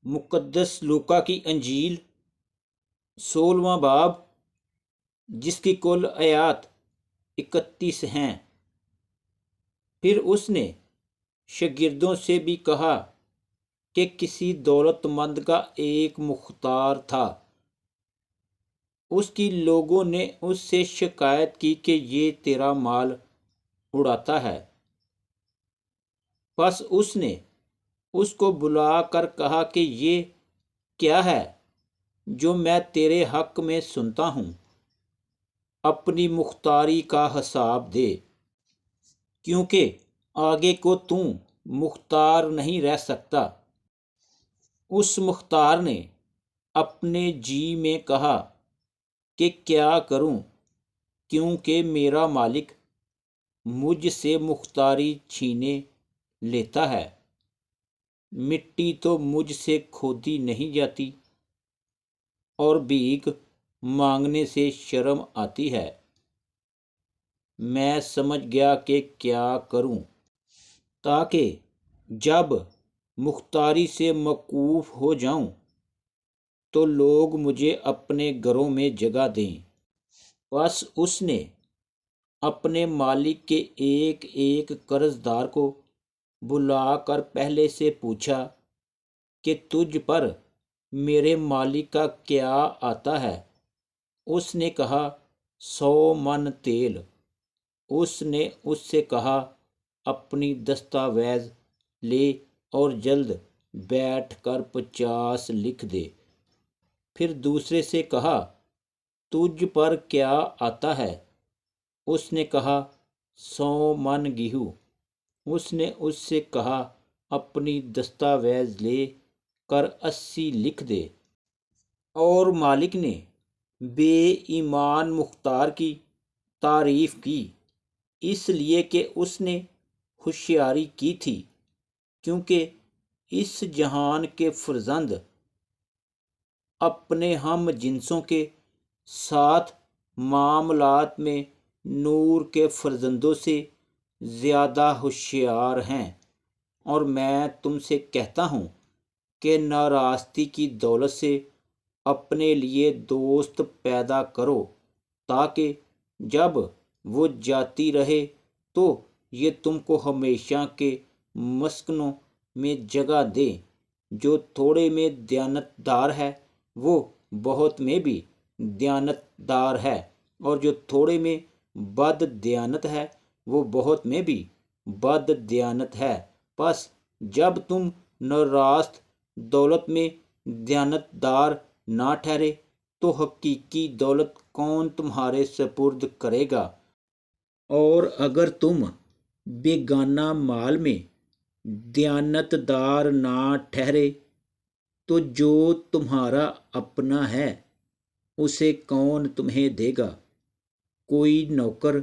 مقدس لوکا کی انجیل 16واں باب جس کی کل آیات 31 ہیں۔ پھر اس نے شاگردوں سے بھی کہا کہ کسی دولت مند کا ایک مختار تھا۔ اس کی لوگوں نے اس سے شکایت کی کہ یہ تیرا مال اڑاتا ہے۔ پس اس نے اس کو بلا کر کہا کہ یہ کیا ہے جو میں تیرے حق میں سنتا ہوں؟ اپنی مختاری کا حساب دے، کیونکہ آگے کو تو مختار نہیں رہ سکتا۔ اس مختار نے اپنے جی میں کہا کہ کیا کروں، کیونکہ میرا مالک مجھ سے مختاری چھینے لیتا ہے۔ مٹی تو مجھ سے کھودی نہیں جاتی، اور بھیک مانگنے سے شرم آتی ہے۔ میں سمجھ گیا کہ کیا کروں، تاکہ جب مختاری سے موقوف ہو جاؤں تو لوگ مجھے اپنے گھروں میں جگہ دیں۔ پس اس نے اپنے مالک کے ایک ایک قرض دار کو بلا کر پہلے سے پوچھا کہ تجھ پر میرے مالک کا کیا آتا ہے؟ اس نے کہا 100 من تیل۔ اس نے اس سے کہا اپنی دستاویز لے اور جلد بیٹھ کر 50 لکھ دے۔ پھر دوسرے سے کہا تجھ پر کیا آتا ہے؟ اس نے کہا 100 من گیہوں۔ اس نے اس سے کہا اپنی دستاویز لے کر 80 لکھ دے۔ اور مالک نے بے ایمان مختار کی تعریف کی، اس لیے کہ اس نے ہوشیاری کی تھی، کیونکہ اس جہان کے فرزند اپنے ہم جنسوں کے ساتھ معاملات میں نور کے فرزندوں سے زیادہ ہوشیار ہیں۔ اور میں تم سے کہتا ہوں کہ ناراستی کی دولت سے اپنے لیے دوست پیدا کرو، تاکہ جب وہ جاتی رہے تو یہ تم کو ہمیشہ کے مسکنوں میں جگہ دے۔ جو تھوڑے میں دیانت دار ہے وہ بہت میں بھی دیانت دار ہے، اور جو تھوڑے میں بد دیانت ہے وہ بہت میں بھی بد دیانت ہے۔ پس جب تم ناراست دولت میں دیانت دار نہ ٹھہرے تو حقیقی دولت کون تمہارے سپرد کرے گا؟ اور اگر تم بیگانہ مال میں دیانت دار نہ ٹھہرے تو جو تمہارا اپنا ہے اسے کون تمہیں دے گا؟ کوئی نوکر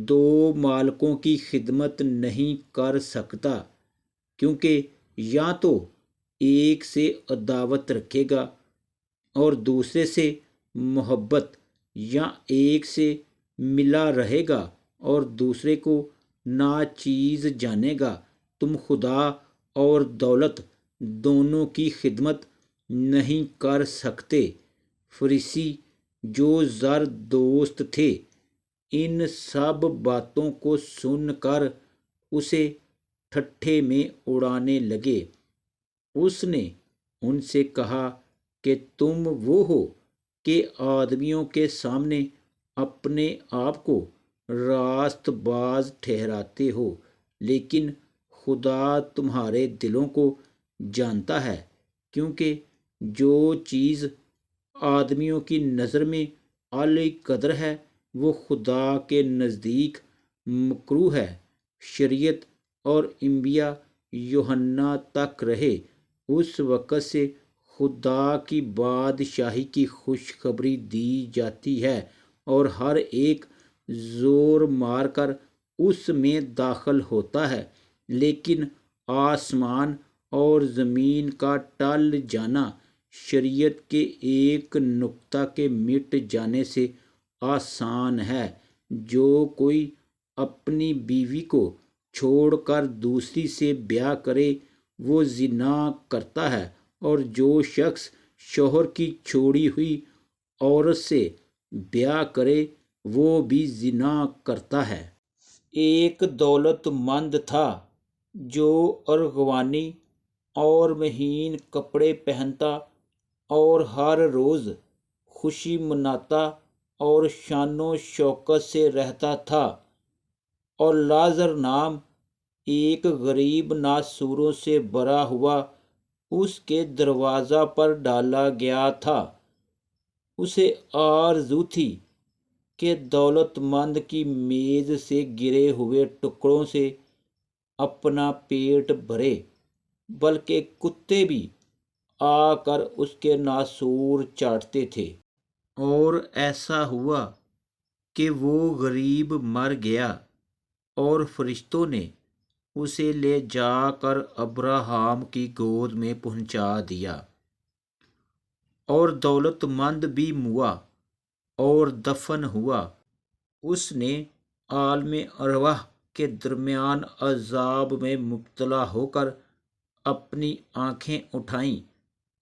2 مالکوں کی خدمت نہیں کر سکتا، کیونکہ یا تو ایک سے عداوت رکھے گا اور دوسرے سے محبت، یا ایک سے ملا رہے گا اور دوسرے کو ناچیز جانے گا۔ تم خدا اور دولت دونوں کی خدمت نہیں کر سکتے۔ فریسی جو زر دوست تھے ان سب باتوں کو سن کر اسے ٹھٹھے میں اڑانے لگے۔ اس نے ان سے کہا کہ تم وہ ہو کہ آدمیوں کے سامنے اپنے آپ کو راست باز ٹھہراتے ہو، لیکن خدا تمہارے دلوں کو جانتا ہے، کیونکہ جو چیز آدمیوں کی نظر میں اعلی قدر ہے وہ خدا کے نزدیک مکروہ ہے۔ شریعت اور انبیاء یوحنا تک رہے، اس وقت سے خدا کی بادشاہی کی خوشخبری دی جاتی ہے، اور ہر ایک زور مار کر اس میں داخل ہوتا ہے، لیکن آسمان اور زمین کا ٹل جانا شریعت کے ایک نقطہ کے مٹ جانے سے آسان ہے۔ جو کوئی اپنی بیوی کو چھوڑ کر دوسری سے بیاہ کرے وہ زنا کرتا ہے، اور جو شخص شوہر کی چھوڑی ہوئی عورت سے بیاہ کرے وہ بھی زنا کرتا ہے۔ ایک دولت مند تھا جو ارغوانی اور مہین کپڑے پہنتا اور ہر روز خوشی مناتا اور شان و شوکت سے رہتا تھا، اور لازر نام ایک غریب ناسوروں سے بھرا ہوا اس کے دروازہ پر ڈالا گیا تھا۔ اسے آرزو تھی کہ دولت مند کی میز سے گرے ہوئے ٹکڑوں سے اپنا پیٹ بھرے، بلکہ کتے بھی آ کر اس کے ناسور چاٹتے تھے۔ اور ایسا ہوا کہ وہ غریب مر گیا اور فرشتوں نے اسے لے جا کر ابراہام کی گود میں پہنچا دیا۔ اور دولت مند بھی موا اور دفن ہوا۔ اس نے عالم ارواح کے درمیان عذاب میں مبتلا ہو کر اپنی آنکھیں اٹھائیں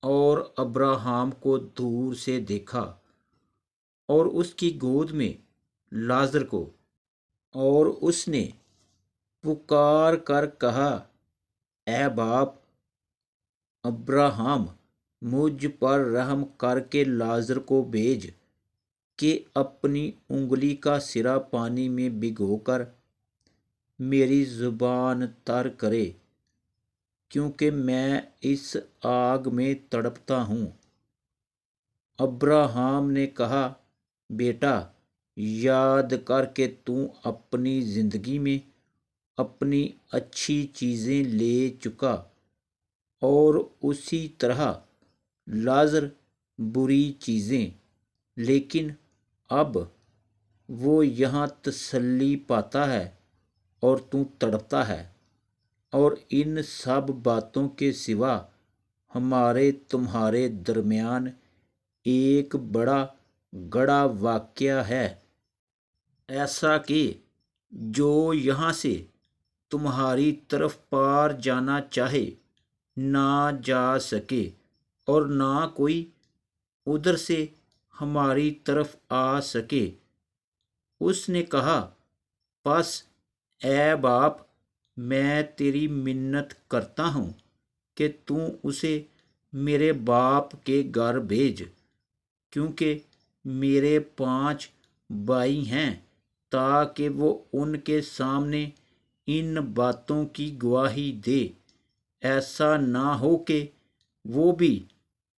اور ابراہام کو دور سے دیکھا اور اس کی گود میں لازر کو، اور اس نے پکار کر کہا، اے باپ ابراہام، مجھ پر رحم کر کے لازر کو بھیج کہ اپنی انگلی کا سرا پانی میں بھگو کر میری زبان تر کرے، کیونکہ میں اس آگ میں تڑپتا ہوں۔ ابراہام نے کہا، بیٹا، یاد کر کہ تو اپنی زندگی میں اپنی اچھی چیزیں لے چکا اور اسی طرح لازر بری چیزیں، لیکن اب وہ یہاں تسلی پاتا ہے اور تو تڑپتا ہے، اور ان سب باتوں کے سوا ہمارے تمہارے درمیان ایک بڑا گڑھا واقعہ ہے، ایسا کہ جو یہاں سے تمہاری طرف پار جانا چاہے نہ جا سکے اور نہ کوئی ادھر سے ہماری طرف آ سکے۔ اس نے کہا، پس اے باپ، میں تیری منت کرتا ہوں کہ تو اسے میرے باپ کے گھر بھیج، کیونکہ میرے 5 بھائی ہیں، تاکہ وہ ان کے سامنے ان باتوں کی گواہی دے، ایسا نہ ہو کہ وہ بھی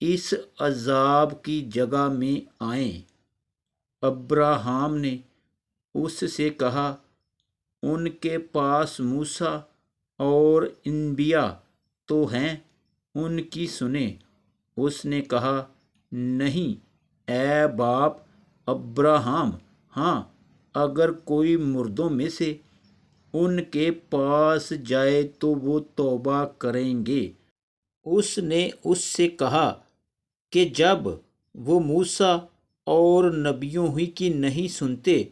اس عذاب کی جگہ میں آئیں۔ ابراہام نے اس سے کہا، ان کے پاس موسیٰ اور انبیاء تو ہیں، ان کی سنیں۔ اس نے کہا، نہیں اے باپ ابراہام، ہاں، اگر کوئی مردوں میں سے ان کے پاس جائے تو وہ توبہ کریں گے۔ اس نے اس سے کہا کہ جب وہ موسیٰ اور نبیوں ہی کی نہیں سنتے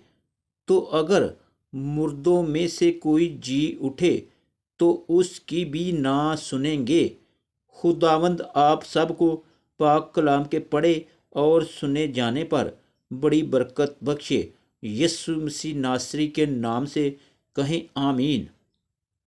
تو اگر مردوں میں سے کوئی جی اٹھے تو اس کی بھی نہ سنیں گے۔ خداوند آپ سب کو پاک کلام کے پڑھے اور سنے جانے پر بڑی برکت بخشے۔ یسوع مسیح ناصری کے نام سے کہیں آمین۔